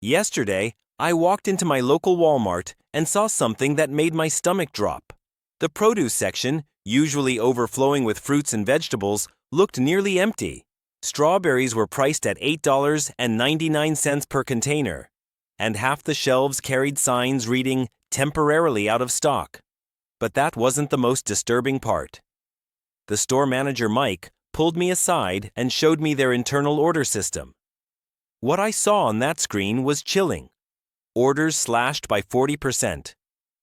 Yesterday, I walked into my local Walmart and saw something that made my stomach drop. The produce section, usually overflowing with fruits and vegetables, looked nearly empty. Strawberries were priced at $8.99 per container, and half the shelves carried signs reading, "Temporarily out of stock." But that wasn't the most disturbing part. The store manager, Mike, pulled me aside and showed me their internal order system. What I saw on that screen was chilling. Orders slashed by 40%,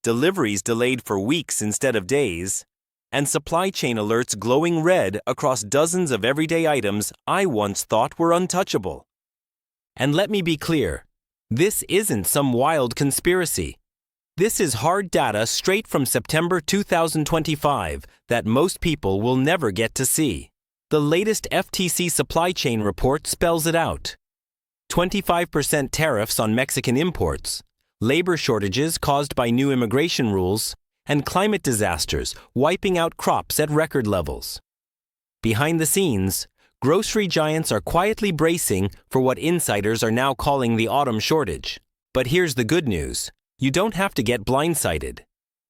deliveries delayed for weeks instead of days, and supply chain alerts glowing red across dozens of everyday items I once thought were untouchable. And let me be clear, this isn't some wild conspiracy. This is hard data straight from September 2025 that most people will never get to see. The latest FTC supply chain report spells it out. 25% tariffs on Mexican imports, labor shortages caused by new immigration rules, and climate disasters wiping out crops at record levels. Behind the scenes, grocery giants are quietly bracing for what insiders are now calling the autumn shortage. But here's the good news. You don't have to get blindsided.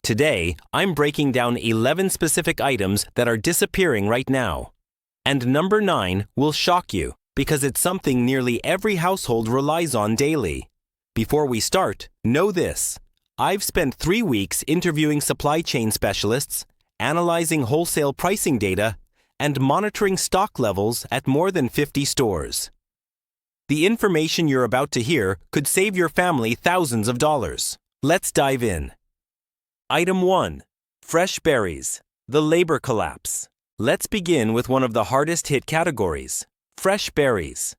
Today, I'm breaking down 11 specific items that are disappearing right now. And number 9 will shock you, because it's something nearly every household relies on daily. Before we start, know this. I've spent 3 weeks interviewing supply chain specialists, analyzing wholesale pricing data, and monitoring stock levels at more than 50 stores. The information you're about to hear could save your family thousands of dollars. Let's dive in. Item 1. Fresh berries. The labor collapse. Let's begin with one of the hardest hit categories. Fresh berries.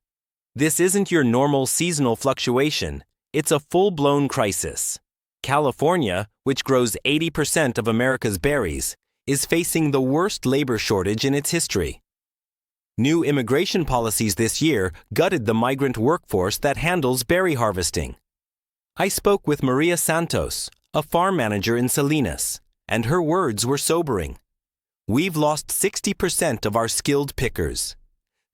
This isn't your normal seasonal fluctuation, it's a full-blown crisis. California, which grows 80% of America's berries, is facing the worst labor shortage in its history. New immigration policies this year gutted the migrant workforce that handles berry harvesting. I spoke with Maria Santos, a farm manager in Salinas, and her words were sobering. "We've lost 60% of our skilled pickers.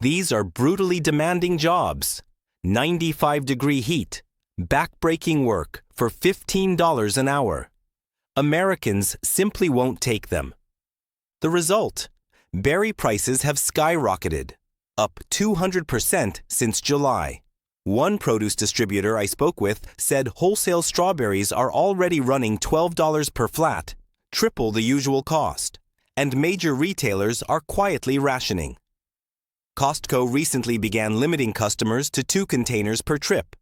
These are brutally demanding jobs. 95-degree heat, back-breaking work for $15 an hour. Americans simply won't take them." The result? Berry prices have skyrocketed, up 200% since July. One produce distributor I spoke with said wholesale strawberries are already running $12 per flat, triple the usual cost, and major retailers are quietly rationing. Costco recently began limiting customers to 2 containers per trip.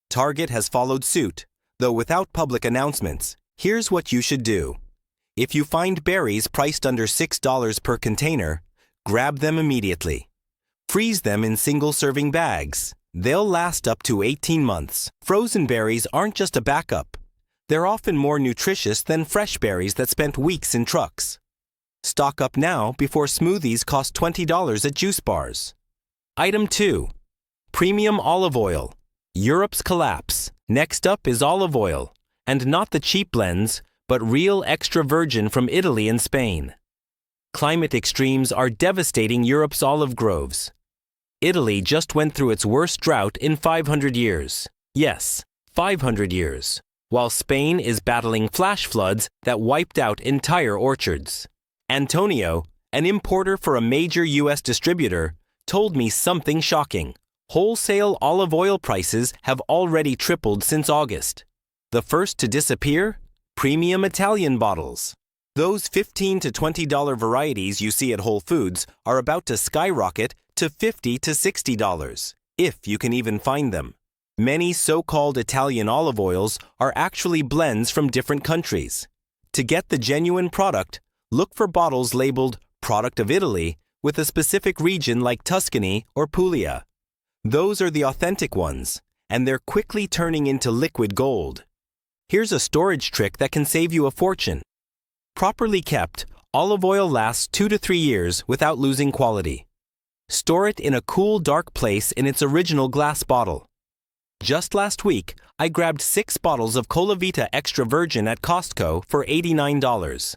Target has followed suit, though without public announcements. Here's what you should do. If you find berries priced under $6 per container, grab them immediately. Freeze them in single-serving bags. They'll last up to 18 months. Frozen berries aren't just a backup. They're often more nutritious than fresh berries that spent weeks in trucks. Stock up now before smoothies cost $20 at juice bars. Item 2. Premium olive oil. Europe's collapse. Next up is olive oil, and not the cheap blends, but real extra virgin from Italy and Spain. Climate extremes are devastating Europe's olive groves. Italy just went through its worst drought in 500 years. Yes, 500 years. While Spain is battling flash floods that wiped out entire orchards. Antonio, an importer for a major U.S. distributor, told me something shocking. Wholesale olive oil prices have already tripled since August. The first to disappear? Premium Italian bottles. Those $15 to $20 varieties you see at Whole Foods are about to skyrocket to $50 to $60, if you can even find them. Many so-called Italian olive oils are actually blends from different countries. To get the genuine product, look for bottles labeled "Product of Italy" with a specific region like Tuscany or Puglia. Those are the authentic ones, and they're quickly turning into liquid gold. Here's a storage trick that can save you a fortune. Properly kept, olive oil lasts 2 to 3 years without losing quality. Store it in a cool, dark place in its original glass bottle. Just last week, I grabbed 6 bottles of Colavita Extra Virgin at Costco for $89.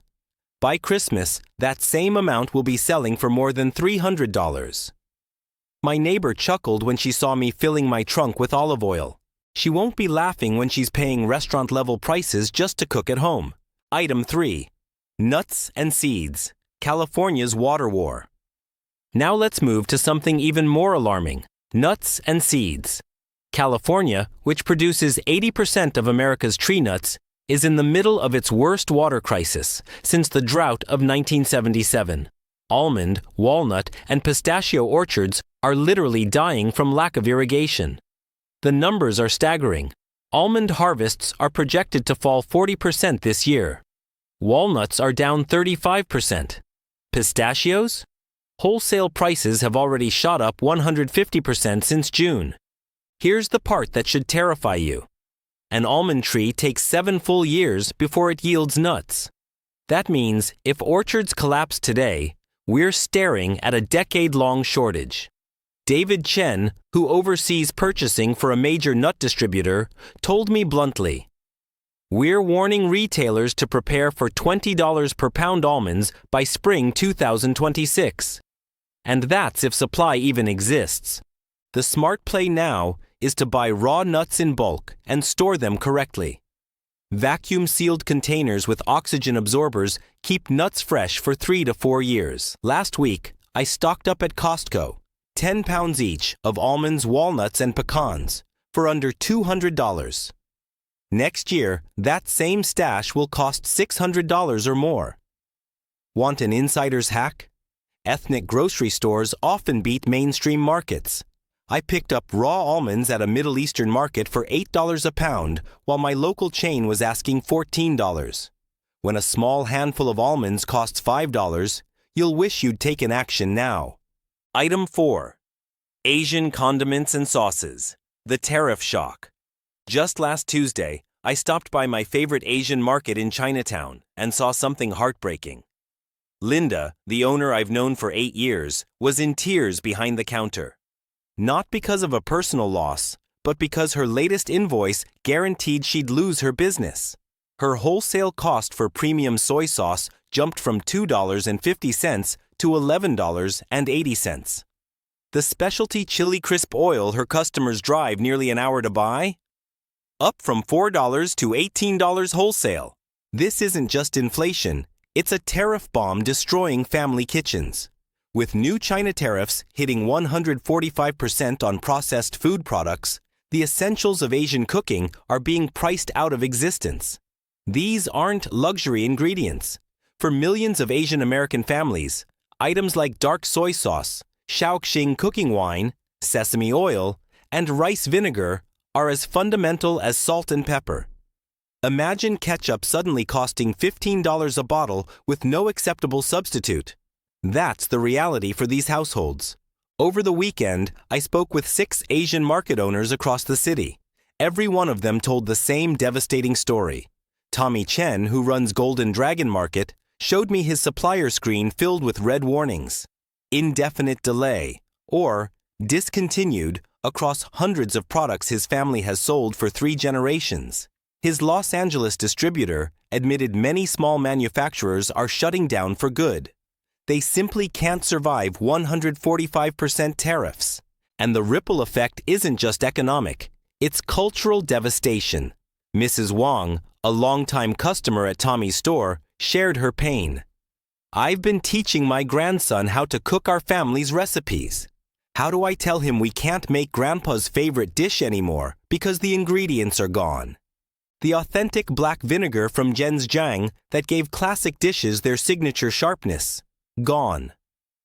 By Christmas, that same amount will be selling for more than $300. My neighbor chuckled when she saw me filling my trunk with olive oil. She won't be laughing when she's paying restaurant-level prices just to cook at home. Item 3. Nuts and seeds. California's water war. Now let's move to something even more alarming. Nuts and seeds. California, which produces 80% of America's tree nuts, is in the middle of its worst water crisis since the drought of 1977. Almond, walnut, and pistachio orchards are literally dying from lack of irrigation. The numbers are staggering. Almond harvests are projected to fall 40% this year. Walnuts are down 35%. Pistachios? Wholesale prices have already shot up 150% since June. Here's the part that should terrify you. An almond tree takes 7 full years before it yields nuts. That means if orchards collapse today, we're staring at a decade-long shortage. David Chen, who oversees purchasing for a major nut distributor, told me bluntly, "We're warning retailers to prepare for $20 per pound almonds by spring 2026. And that's if supply even exists. The smart play now is to buy raw nuts in bulk and store them correctly. Vacuum-sealed containers with oxygen absorbers keep nuts fresh for 3 to 4 years. Last week, I stocked up at Costco, 10 pounds each of almonds, walnuts, and pecans for under $200. Next year, that same stash will cost $600 or more. Want an insider's hack? Ethnic grocery stores often beat mainstream markets. I picked up raw almonds at a Middle Eastern market for $8 a pound, while my local chain was asking $14. When a small handful of almonds costs $5, you'll wish you'd taken action now. Item 4. Asian condiments and sauces. The tariff shock. Just last Tuesday, I stopped by my favorite Asian market in Chinatown and saw something heartbreaking. Linda, the owner I've known for 8 years, was in tears behind the counter. Not because of a personal loss, but because her latest invoice guaranteed she'd lose her business. Her wholesale cost for premium soy sauce jumped from $2.50 to $11.80. The specialty chili crisp oil her customers drive nearly an hour to buy? Up from $4 to $18 wholesale. This isn't just inflation, it's a tariff bomb destroying family kitchens. With new China tariffs hitting 145% on processed food products, the essentials of Asian cooking are being priced out of existence. These aren't luxury ingredients. For millions of Asian American families, items like dark soy sauce, Shaoxing cooking wine, sesame oil, and rice vinegar are as fundamental as salt and pepper. Imagine ketchup suddenly costing $15 a bottle with no acceptable substitute. That's the reality for these households. Over the weekend, I spoke with 6 Asian market owners across the city. Every one of them told the same devastating story. Tommy Chen, who runs Golden Dragon Market, showed me his supplier screen filled with red warnings. Indefinite delay, or discontinued, across hundreds of products his family has sold for 3 generations. His Los Angeles distributor admitted many small manufacturers are shutting down for good. They simply can't survive 145% tariffs. And the ripple effect isn't just economic, it's cultural devastation. Mrs. Wong, a longtime customer at Tommy's store, shared her pain. "I've been teaching my grandson how to cook our family's recipes. How do I tell him we can't make Grandpa's favorite dish anymore because the ingredients are gone? The authentic black vinegar from Zhenjiang that gave classic dishes their signature sharpness. Gone.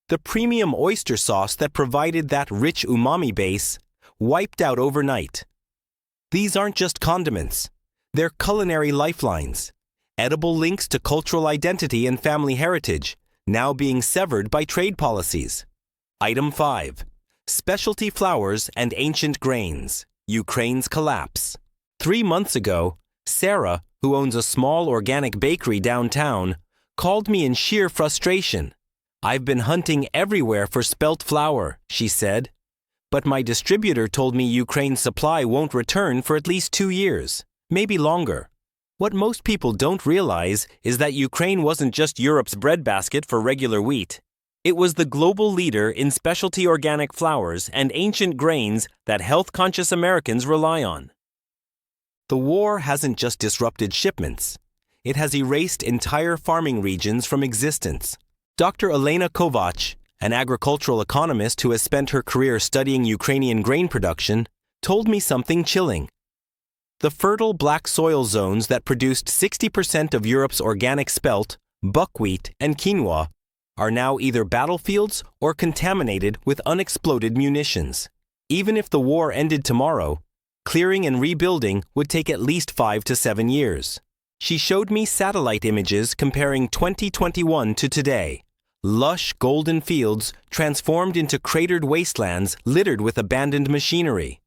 The premium oyster sauce that provided that rich umami base, wiped out overnight. These aren't just condiments. They're culinary lifelines. Edible links to cultural identity and family heritage, now being severed by trade policies. Item 5. Specialty flours and ancient grains. Ukraine's collapse. 3 months ago, Sarah, who owns a small organic bakery downtown, called me in sheer frustration. "I've been hunting everywhere for spelt flour," she said. "But my distributor told me Ukraine's supply won't return for at least 2 years, maybe longer." What most people don't realize is that Ukraine wasn't just Europe's breadbasket for regular wheat. It was the global leader in specialty organic flours and ancient grains that health-conscious Americans rely on. The war hasn't just disrupted shipments. It has erased entire farming regions from existence. Dr. Elena Kovac, an agricultural economist who has spent her career studying Ukrainian grain production, told me something chilling. The fertile black soil zones that produced 60% of Europe's organic spelt, buckwheat, and quinoa are now either battlefields or contaminated with unexploded munitions. Even if the war ended tomorrow, clearing and rebuilding would take at least 5 to 7 years. She showed me satellite images comparing 2021 to today. Lush golden fields transformed into cratered wastelands littered with abandoned machinery.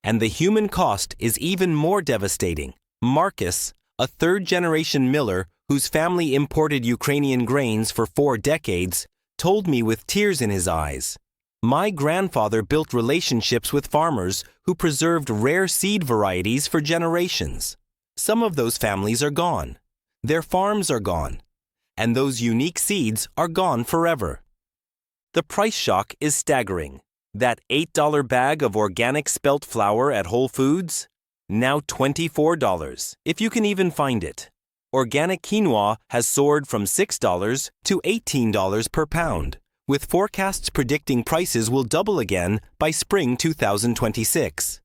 And the human cost is even more devastating. Marcus, a third-generation miller whose family imported Ukrainian grains for 4 decades, told me with tears in his eyes. My grandfather built relationships with farmers who preserved rare seed varieties for generations. Some of those families are gone. Their farms are gone. And those unique seeds are gone forever. The price shock is staggering. That $8 bag of organic spelt flour at Whole Foods? Now $24, if you can even find it. Organic quinoa has soared from $6 to $18 per pound, with forecasts predicting prices will double again by spring 2026.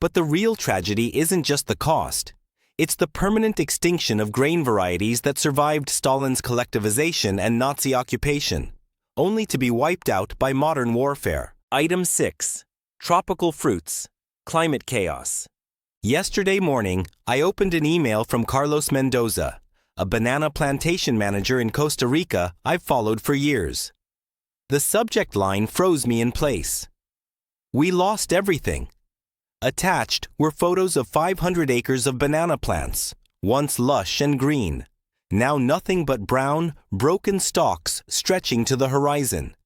But the real tragedy isn't just the cost. It's the permanent extinction of grain varieties that survived Stalin's collectivization and Nazi occupation, only to be wiped out by modern warfare. Item 6. Tropical fruits. Climate chaos. Yesterday morning, I opened an email from Carlos Mendoza, a banana plantation manager in Costa Rica I've followed for years. The subject line froze me in place. We lost everything. Attached were photos of 500 acres of banana plants, once lush and green, now nothing but brown, broken stalks stretching to the horizon.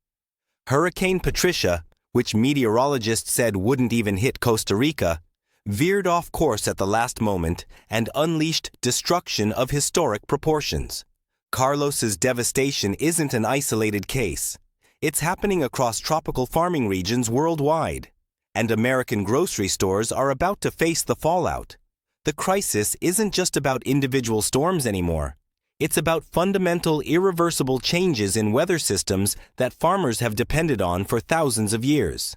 Hurricane Patricia, which meteorologists said wouldn't even hit Costa Rica, veered off course at the last moment and unleashed destruction of historic proportions. Carlos's devastation isn't an isolated case. It's happening across tropical farming regions worldwide. And American grocery stores are about to face the fallout. The crisis isn't just about individual storms anymore. It's about fundamental, irreversible changes in weather systems that farmers have depended on for thousands of years.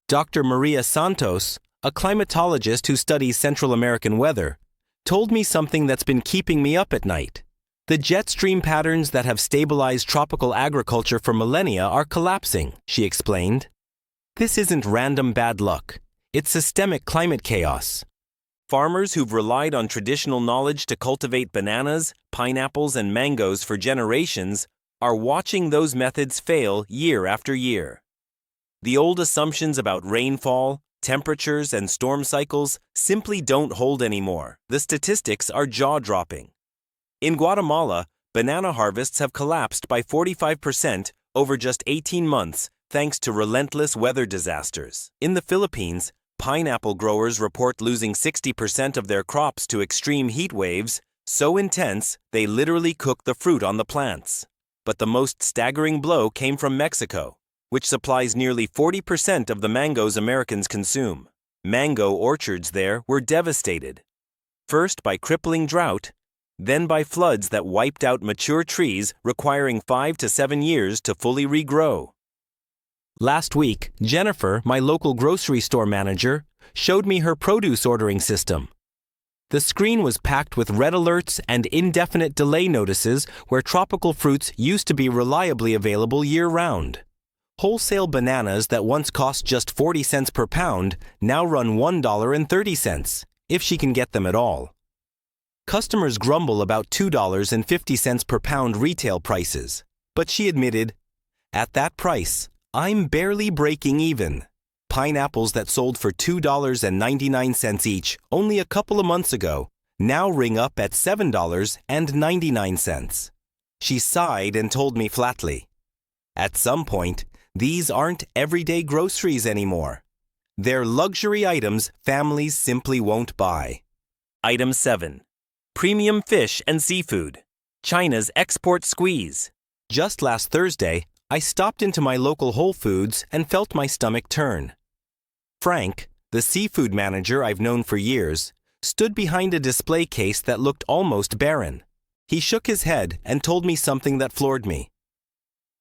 Dr. Maria Santos, a climatologist who studies Central American weather, told me something that's been keeping me up at night. The jet stream patterns that have stabilized tropical agriculture for millennia are collapsing, she explained. This isn't random bad luck. It's systemic climate chaos. Farmers who've relied on traditional knowledge to cultivate bananas, pineapples, and mangoes for generations are watching those methods fail year after year. The old assumptions about rainfall, temperatures, and storm cycles simply don't hold anymore. The statistics are jaw-dropping. In Guatemala, banana harvests have collapsed by 45% over just 18 months, thanks to relentless weather disasters. In the Philippines, pineapple growers report losing 60% of their crops to extreme heat waves, so intense they literally cook the fruit on the plants. But the most staggering blow came from Mexico, which supplies nearly 40% of the mangoes Americans consume. Mango orchards there were devastated. First by crippling drought, then by floods that wiped out mature trees requiring 5 to 7 years to fully regrow. Last week, Jennifer, my local grocery store manager, showed me her produce ordering system. The screen was packed with red alerts and indefinite delay notices where tropical fruits used to be reliably available year-round. Wholesale bananas that once cost just 40 cents per pound now run $1.30, if she can get them at all. Customers grumble about $2.50 per pound retail prices, but she admitted, "At that price, I'm barely breaking even." Pineapples that sold for $2.99 each only a couple of months ago now ring up at $7.99. She sighed and told me flatly, "At some point, these aren't everyday groceries anymore. They're luxury items families simply won't buy." Item 7. Premium fish and seafood. China's export squeeze. Just last Thursday, I stopped into my local Whole Foods and felt my stomach turn. Frank, the seafood manager I've known for years, stood behind a display case that looked almost barren. He shook his head and told me something that floored me.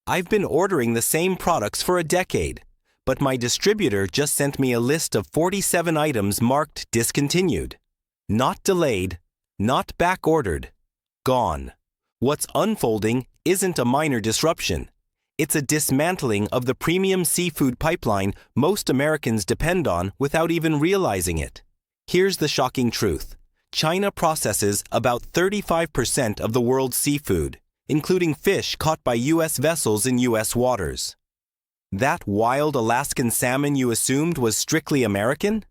"I've been ordering the same products for a decade, but my distributor just sent me a list of 47 items marked discontinued. Not delayed, not back-ordered. Gone. What's unfolding isn't a minor disruption. It's a dismantling of the premium seafood pipeline most Americans depend on without even realizing it. Here's the shocking truth. China processes about 35% of the world's seafood, including fish caught by U.S. vessels in U.S. waters. That wild Alaskan salmon you assumed was strictly American?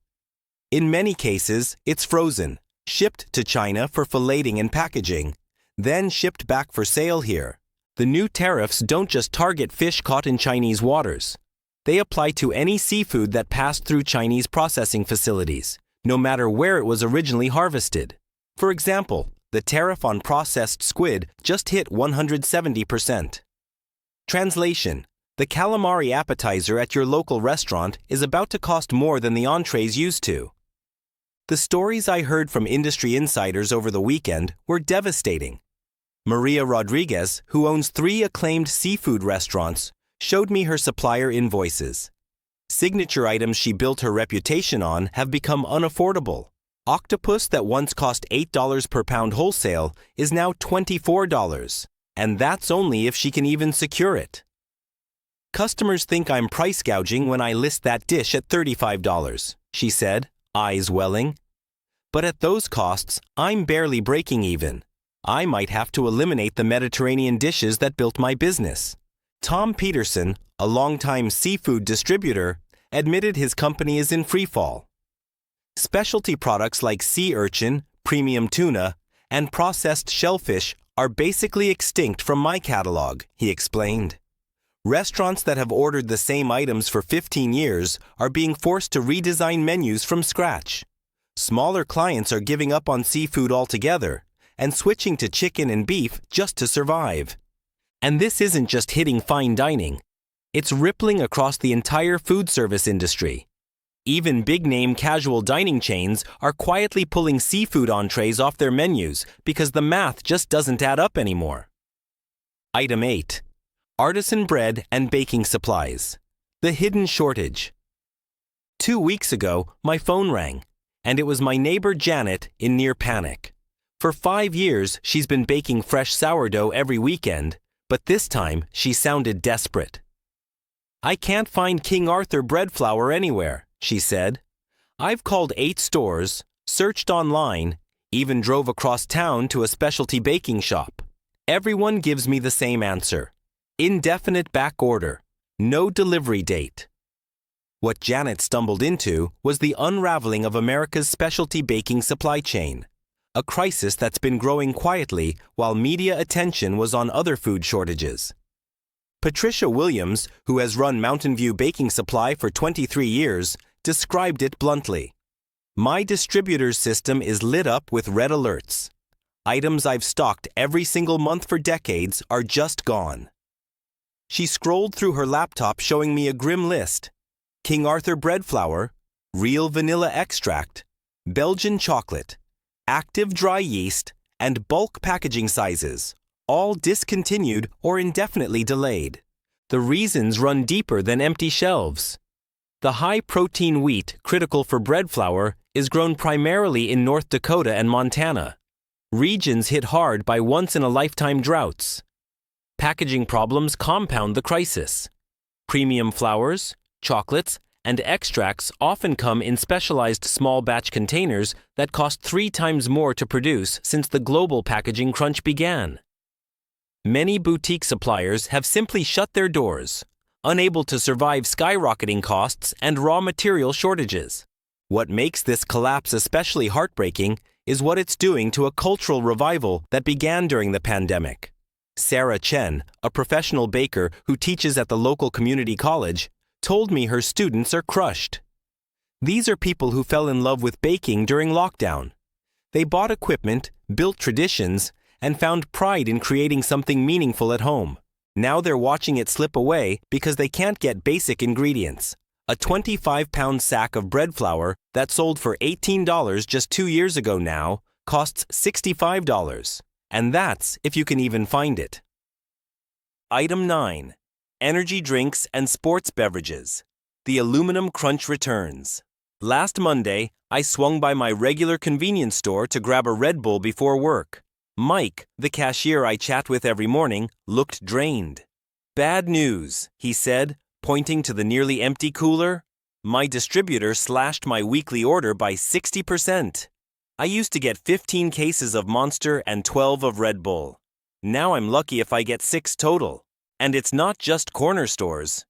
In many cases, it's frozen, shipped to China for filleting and packaging, then shipped back for sale here. The new tariffs don't just target fish caught in Chinese waters. They apply to any seafood that passed through Chinese processing facilities, no matter where it was originally harvested. For example, the tariff on processed squid just hit 170%. Translation: the calamari appetizer at your local restaurant is about to cost more than the entrees used to. The stories I heard from industry insiders over the weekend were devastating. Maria Rodriguez, who owns 3 acclaimed seafood restaurants, showed me her supplier invoices. Signature items she built her reputation on have become unaffordable. Octopus that once cost $8 per pound wholesale is now $24, and that's only if she can even secure it. Customers think I'm price gouging when I list that dish at $35, she said, eyes welling. But at those costs, I'm barely breaking even. I might have to eliminate the Mediterranean dishes that built my business. Tom Peterson, a longtime seafood distributor, admitted his company is in freefall. Specialty products like sea urchin, premium tuna, and processed shellfish are basically extinct from my catalog, he explained. Restaurants that have ordered the same items for 15 years are being forced to redesign menus from scratch. Smaller clients are giving up on seafood altogether and switching to chicken and beef just to survive. And this isn't just hitting fine dining. It's rippling across the entire food service industry. Even big-name casual dining chains are quietly pulling seafood entrees off their menus because the math just doesn't add up anymore. Item 8. Artisan bread and baking supplies. The hidden shortage. 2 weeks ago, my phone rang, and it was my neighbor Janet in near panic. For 5 years, she's been baking fresh sourdough every weekend, but this time she sounded desperate. "I can't find King Arthur bread flour anywhere," she said. "I've called 8 stores, searched online, even drove across town to a specialty baking shop. Everyone gives me the same answer. Indefinite back order. No delivery date." What Janet stumbled into was the unraveling of America's specialty baking supply chain, a crisis that's been growing quietly while media attention was on other food shortages. Patricia Williams, who has run Mountain View Baking Supply for 23 years, described it bluntly. "My distributor's system is lit up with red alerts. Items I've stocked every single month for decades are just gone." She scrolled through her laptop showing me a grim list. King Arthur bread flour, real vanilla extract, Belgian chocolate, active dry yeast, and bulk packaging sizes, all discontinued or indefinitely delayed. The reasons run deeper than empty shelves. The high-protein wheat critical for bread flour is grown primarily in North Dakota and Montana, regions hit hard by once-in-a-lifetime droughts. Packaging problems compound the crisis. Premium flours, chocolates, and extracts often come in specialized small-batch containers that cost 3 times more to produce since the global packaging crunch began. Many boutique suppliers have simply shut their doors, unable to survive skyrocketing costs and raw material shortages. What makes this collapse especially heartbreaking is what it's doing to a cultural revival that began during the pandemic. Sarah Chen, a professional baker who teaches at the local community college, told me her students are crushed. These are people who fell in love with baking during lockdown. They bought equipment, built traditions, and found pride in creating something meaningful at home. Now they're watching it slip away because they can't get basic ingredients. A 25-pound sack of bread flour that sold for $18 just 2 years ago now costs $65, and that's if you can even find it. Item 9. Energy drinks and sports beverages. The aluminum crunch returns. Last Monday, I swung by my regular convenience store to grab a Red Bull before work. Mike, the cashier I chat with every morning, looked drained. "Bad news," he said, pointing to the nearly empty cooler. "My distributor slashed my weekly order by 60%. I used to get 15 cases of Monster and 12 of Red Bull. Now I'm lucky if I get 6 total. And it's not just corner stores.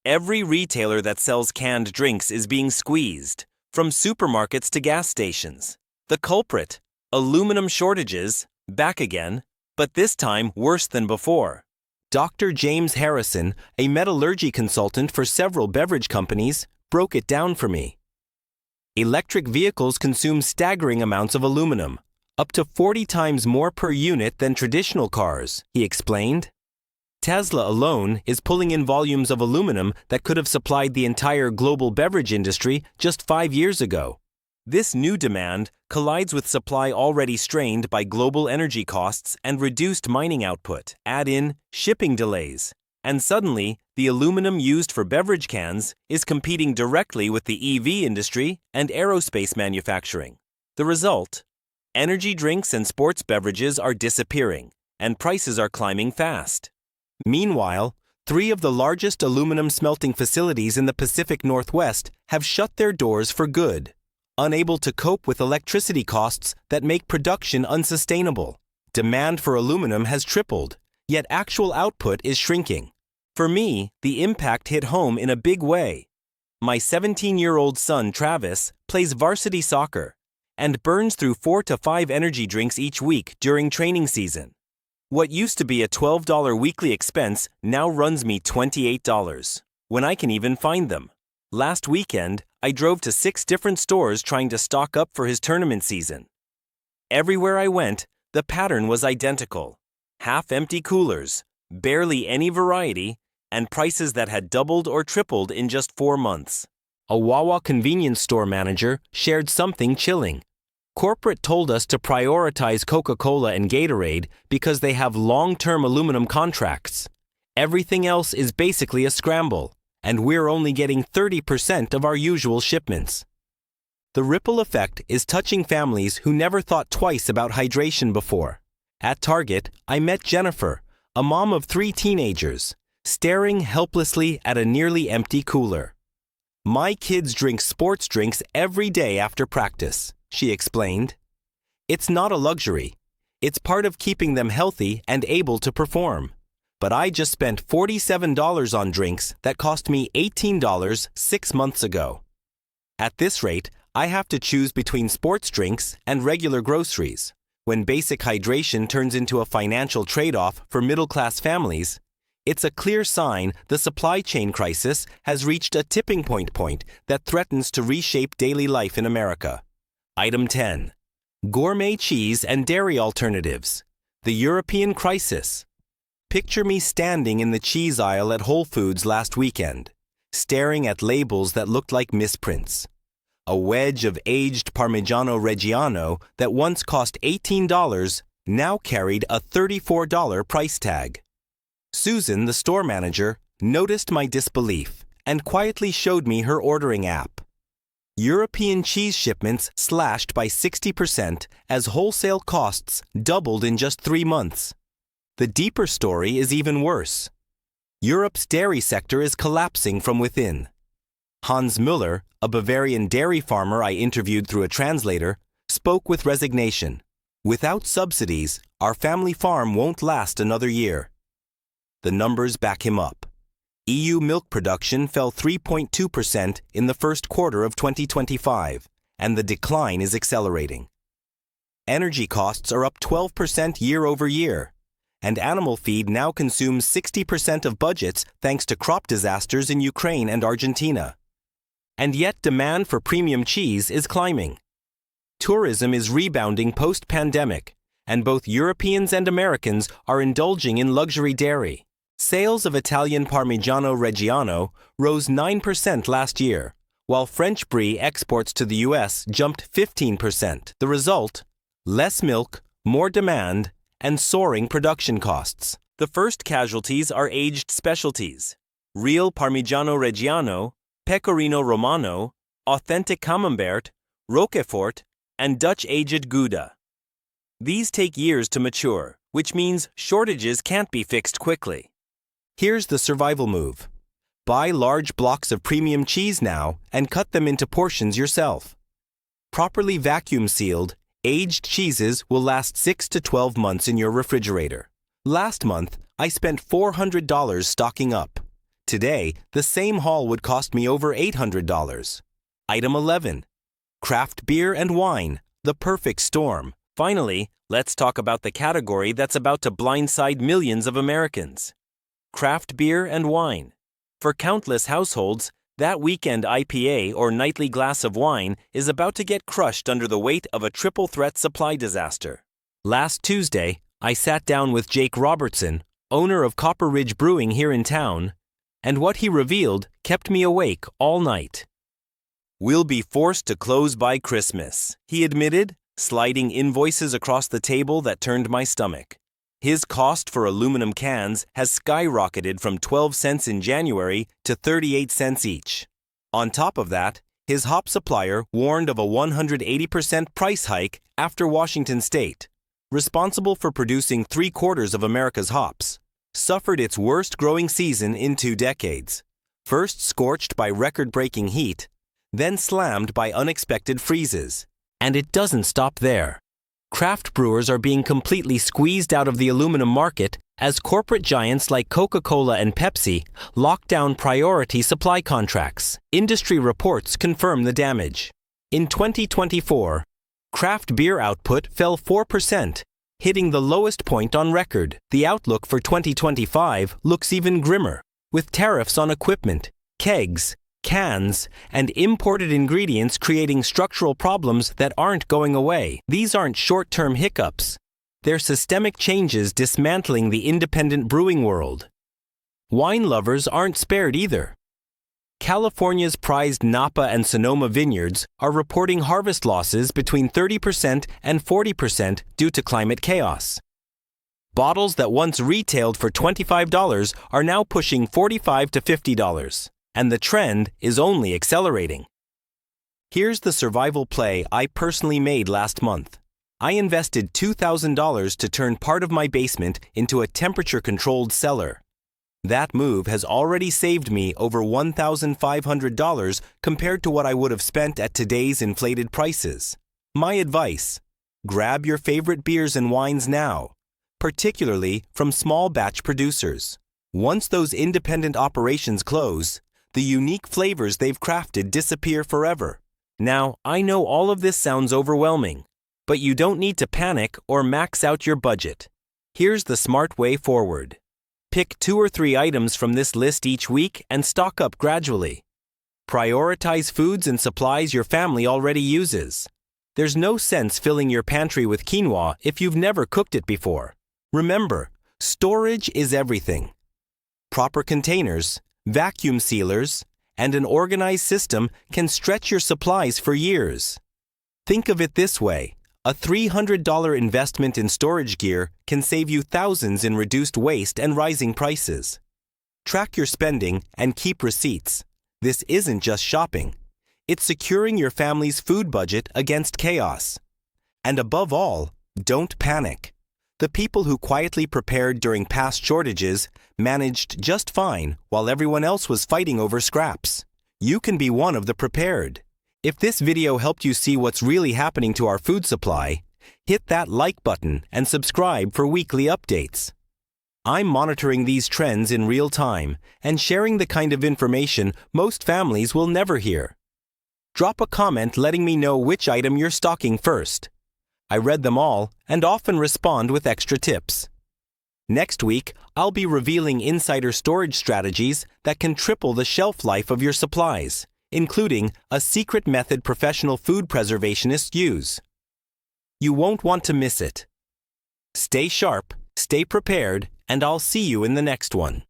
Every retailer that sells canned drinks is being squeezed, from supermarkets to gas stations. The culprit, aluminum shortages, back again, but this time worse than before." Dr. James Harrison, a metallurgy consultant for several beverage companies, broke it down for me. Electric vehicles consume staggering amounts of aluminum, up to 40 times more per unit than traditional cars, he explained. Tesla alone is pulling in volumes of aluminum that could have supplied the entire global beverage industry just 5 years ago. This new demand collides with supply already strained by global energy costs and reduced mining output. Add in shipping delays, and suddenly the aluminum used for beverage cans is competing directly with the EV industry and aerospace manufacturing. The result? Energy drinks and sports beverages are disappearing, and prices are climbing fast. Meanwhile, 3 of the largest aluminum smelting facilities in the Pacific Northwest have shut their doors for good, unable to cope with electricity costs that make production unsustainable. Demand for aluminum has tripled, yet actual output is shrinking. For me, the impact hit home in a big way. My 17-year-old son, Travis, plays varsity soccer and burns through 4 to 5 energy drinks each week during training season. What used to be a $12 weekly expense now runs me $28, when I can even find them. Last weekend, I drove to 6 different stores trying to stock up for his tournament season. Everywhere I went, the pattern was identical. Half-empty coolers, barely any variety, and prices that had doubled or tripled in just 4 months. A Wawa convenience store manager shared something chilling. Corporate told us to prioritize Coca-Cola and Gatorade because they have long-term aluminum contracts. Everything else is basically a scramble, and we're only getting 30% of our usual shipments. The ripple effect is touching families who never thought twice about hydration before. At Target, I met Jennifer, a mom of 3 teenagers, staring helplessly at a nearly empty cooler. "My kids drink sports drinks every day after practice," she explained. "It's not a luxury. It's part of keeping them healthy and able to perform. But I just spent $47 on drinks that cost me $18 6 months ago. At this rate, I have to choose between sports drinks and regular groceries. When basic hydration turns into a financial trade-off for middle-class families, it's a clear sign the supply chain crisis has reached a tipping point that threatens to reshape daily life in America." Item 10. Gourmet cheese and dairy alternatives. The European crisis. Picture me standing in the cheese aisle at Whole Foods last weekend, staring at labels that looked like misprints. A wedge of aged Parmigiano Reggiano that once cost $18 now carried a $34 price tag. Susan, the store manager, noticed my disbelief and quietly showed me her ordering app. European cheese shipments slashed by 60% as wholesale costs doubled in just 3 months. The deeper story is even worse. Europe's dairy sector is collapsing from within. Hans Müller, a Bavarian dairy farmer I interviewed through a translator, spoke with resignation. "Without subsidies, our family farm won't last another year." The numbers back him up. EU milk production fell 3.2% in the first quarter of 2025, and the decline is accelerating. Energy costs are up 12% year over year, and animal feed now consumes 60% of budgets thanks to crop disasters in Ukraine and Argentina. And yet demand for premium cheese is climbing. Tourism is rebounding post-pandemic, and both Europeans and Americans are indulging in luxury dairy. Sales of Italian Parmigiano Reggiano rose 9% last year, while French Brie exports to the US jumped 15%. The result? Less milk, more demand, and soaring production costs. The first casualties are aged specialties: real Parmigiano Reggiano, Pecorino Romano, authentic Camembert, Roquefort, and Dutch aged Gouda. These take years to mature, which means shortages can't be fixed quickly. Here's the survival move. Buy large blocks of premium cheese now and cut them into portions yourself. Properly vacuum sealed, aged cheeses will last 6 to 12 months in your refrigerator. Last month, I spent $400 stocking up. Today, the same haul would cost me over $800. Item 11. Craft beer and wine, the perfect storm. Finally, let's talk about the category that's about to blindside millions of Americans. Craft beer and wine. For countless households, that weekend IPA or nightly glass of wine is about to get crushed under the weight of a triple threat supply disaster. Last Tuesday, I sat down with Jake Robertson, owner of Copper Ridge Brewing here in town, and what he revealed kept me awake all night. "We'll be forced to close by Christmas," he admitted, sliding invoices across the table that turned my stomach. His cost for aluminum cans has skyrocketed from 12 cents in January to 38 cents each. On top of that, his hop supplier warned of a 180% price hike after Washington State, responsible for producing 3/4 of America's hops, suffered its worst growing season in 2 decades. First scorched by record-breaking heat, then slammed by unexpected freezes. And it doesn't stop there. Craft brewers are being completely squeezed out of the aluminum market as corporate giants like Coca-Cola and Pepsi lock down priority supply contracts. Industry reports confirm the damage. In 2024, craft beer output fell 4%, hitting the lowest point on record. The outlook for 2025 looks even grimmer, with tariffs on equipment, kegs, cans, and imported ingredients creating structural problems that aren't going away. These aren't short-term hiccups. They're systemic changes dismantling the independent brewing world. Wine lovers aren't spared either. California's prized Napa and Sonoma vineyards are reporting harvest losses between 30% and 40% due to climate chaos. Bottles that once retailed for $25 are now pushing $45 to $50. And the trend is only accelerating. Here's the survival play I personally made last month. I invested $2,000 to turn part of my basement into a temperature-controlled cellar. That move has already saved me over $1,500 compared to what I would have spent at today's inflated prices. My advice: grab your favorite beers and wines now, particularly from small batch producers. Once those independent operations close, the unique flavors they've crafted disappear forever. Now, I know all of this sounds overwhelming, but you don't need to panic or max out your budget. Here's the smart way forward. Pick 2 or 3 items from this list each week and stock up gradually. Prioritize foods and supplies your family already uses. There's no sense filling your pantry with quinoa if you've never cooked it before. Remember, storage is everything. Proper containers, vacuum sealers, and an organized system can stretch your supplies for years. Think of it this way: a $300 investment in storage gear can save you thousands in reduced waste and rising prices. Track your spending and keep receipts. This isn't just shopping. It's securing your family's food budget against chaos. And above all, don't panic. The people who quietly prepared during past shortages managed just fine while everyone else was fighting over scraps. You can be one of the prepared. If this video helped you see what's really happening to our food supply, hit that like button and subscribe for weekly updates. I'm monitoring these trends in real time and sharing the kind of information most families will never hear. Drop a comment letting me know which item you're stocking first. I read them all and often respond with extra tips. Next week, I'll be revealing insider storage strategies that can triple the shelf life of your supplies, including a secret method professional food preservationists use. You won't want to miss it. Stay sharp, stay prepared, and I'll see you in the next one.